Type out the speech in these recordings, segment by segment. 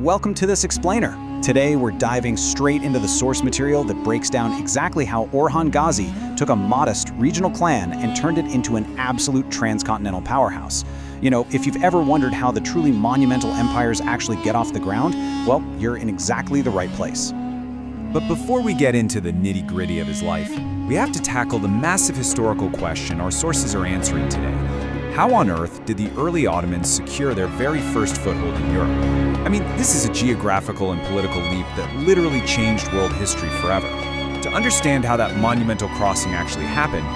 Welcome to this explainer. Today we're diving straight into the source material that breaks down exactly how Orhan Ghazi took a modest regional clan and turned it into an absolute transcontinental powerhouse. If you've ever wondered how the truly monumental empires actually get off the ground, well, you're in exactly the right place. But before we get into the nitty-gritty of his life, we have to tackle the massive historical question our sources are answering today. How on earth did the early Ottomans secure their very first foothold in Europe? I mean, this is a geographical and political leap that literally changed world history forever. To understand how that monumental crossing actually happened,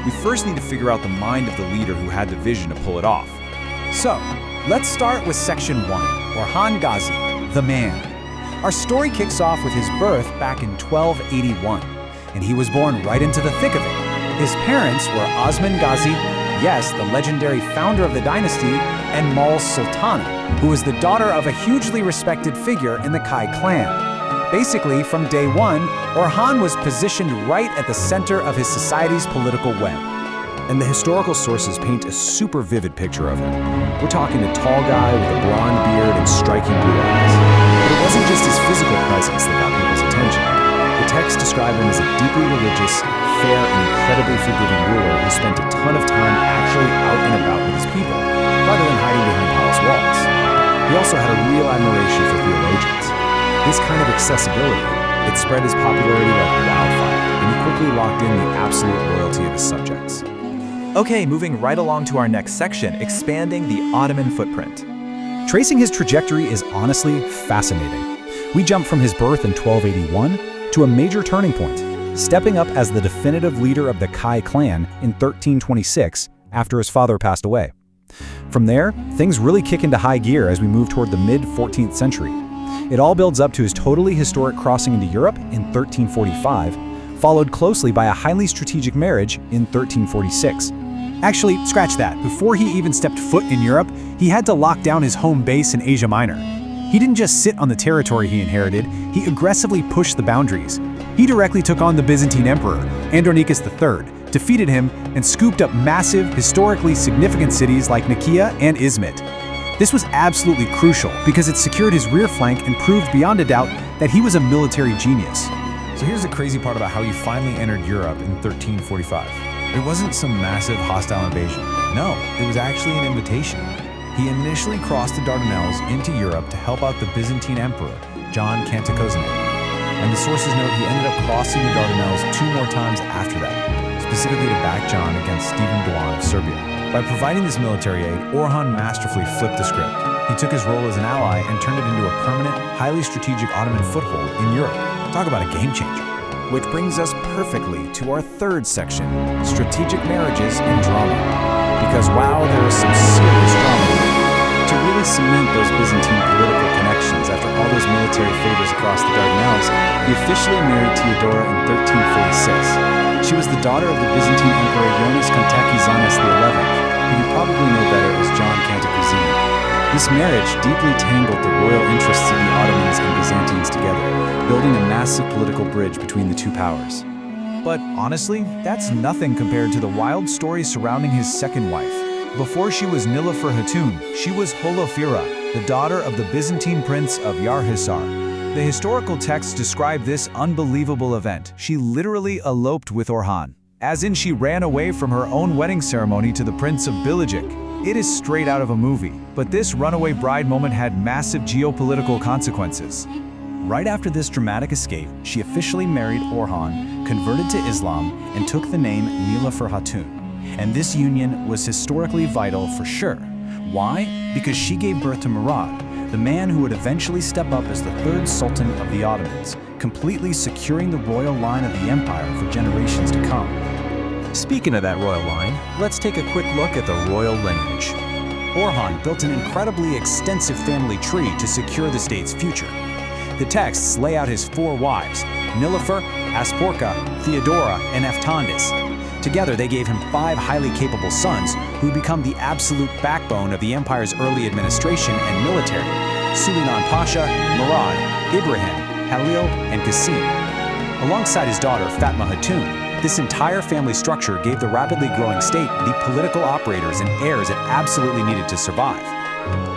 we first need to figure out the mind of the leader who had the vision to pull it off. So, let's start with Section 1, Orhan Ghazi, the man. Our story kicks off with his birth back in 1281, and he was born right into the thick of it. His parents were Osman Ghazi, yes, the legendary founder of the dynasty, and Mal Sultana, who was the daughter of a hugely respected figure in the Kai clan. Basically, from day one, Orhan was positioned right at the center of his society's political web. And the historical sources paint a super vivid picture of him. We're talking a tall guy with a blonde beard and striking blue eyes. But it wasn't just his physical presence that got people's attention. The texts describe him as a deeply religious, fair, and incredibly forgiving ruler who spent a ton of time actually out and about with his people, rather than hiding behind palace walls. He also had a real admiration for theologians. This kind of accessibility, it spread his popularity like wildfire, and he quickly locked in the absolute loyalty of his subjects. Okay, moving right along to our next section, expanding the Ottoman footprint. Tracing his trajectory is honestly fascinating. We jump from his birth in 1281 to a major turning point, stepping up as the definitive leader of the Kai clan in 1326 after his father passed away. From there, things really kick into high gear as we move toward the mid-14th century. It all builds up to his totally historic crossing into Europe in 1345, followed closely by a highly strategic marriage in 1346. Actually, scratch that. Before he even stepped foot in Europe, he had to lock down his home base in Asia Minor. He didn't just sit on the territory he inherited, he aggressively pushed the boundaries. He directly took on the Byzantine emperor, Andronicus III, defeated him, and scooped up massive, historically significant cities like Nicaea and Izmit. This was absolutely crucial because it secured his rear flank and proved beyond a doubt that he was a military genius. So here's the crazy part about how he finally entered Europe in 1345. It wasn't some massive hostile invasion. No, it was actually an invitation. He initially crossed the Dardanelles into Europe to help out the Byzantine emperor, John Cantacuzene. And the sources note he ended up crossing the Dardanelles 2 more times after that, specifically to back John against Stephen Doğan of Serbia. By providing this military aid, Orhan masterfully flipped the script. He took his role as an ally and turned it into a permanent, highly strategic Ottoman foothold in Europe. Talk about a game changer. Which brings us perfectly to our third section, strategic marriages and drama. Because wow, there is some serious drama here. To really cement those Byzantine political connections after all those military favors across the Dardanelles, he officially married Theodora in 1346. She was the daughter of the Byzantine Emperor Ioannis Kantakizanes XI, who you probably know better as John Cantacuzene. This marriage deeply tangled the royal interests of the Ottomans and Byzantines together, building a massive political bridge between the two powers. But honestly, that's nothing compared to the wild stories surrounding his second wife. Before she was Nilüfer Hatun, she was Holofira, the daughter of the Byzantine prince of Yarhisar. The historical texts describe this unbelievable event. She literally eloped with Orhan, as in she ran away from her own wedding ceremony to the Prince of Bilecik. It is straight out of a movie, but this runaway bride moment had massive geopolitical consequences. Right after this dramatic escape, she officially married Orhan, converted to Islam, and took the name Nilüfer Hatun. And this union was historically vital for sure. Why? Because she gave birth to Murad, the man who would eventually step up as the third Sultan of the Ottomans, completely securing the royal line of the empire for generations to come. Speaking of that royal line, let's take a quick look at the royal lineage. Orhan built an incredibly extensive family tree to secure the state's future. The texts lay out his 4 wives, Nilüfer, Asporka, Theodora, and Eftandis. Together, they gave him 5 highly capable sons who would become the absolute backbone of the empire's early administration and military: Suleiman Pasha, Murad, Ibrahim, Halil, and Qasim. Alongside his daughter, Fatma Hatun, this entire family structure gave the rapidly growing state the political operators and heirs it absolutely needed to survive.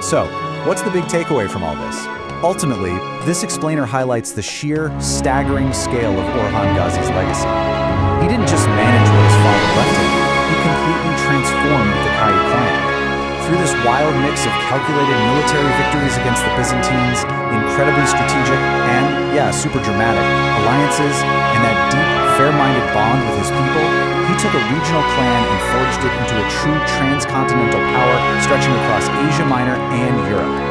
So, what's the big takeaway from all this? Ultimately, this explainer highlights the sheer, staggering scale of Orhan Ghazi's legacy. He didn't just manage what his father left him, he completely transformed the Kayı clan. Through this wild mix of calculated military victories against the Byzantines, incredibly strategic and, super dramatic, alliances, and that deep, fair-minded bond with his people, he took a regional clan and forged it into a true transcontinental power stretching across Asia Minor and Europe.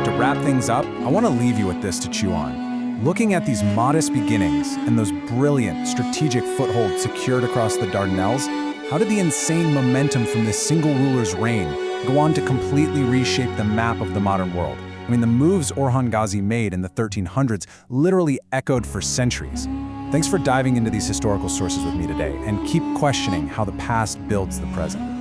To wrap things up, I want to leave you with this to chew on. Looking at these modest beginnings and those brilliant strategic footholds secured across the Dardanelles, how did the insane momentum from this single ruler's reign go on to completely reshape the map of the modern world? I mean, the moves Orhan Ghazi made in the 1300s literally echoed for centuries. Thanks for diving into these historical sources with me today, and keep questioning how the past builds the present.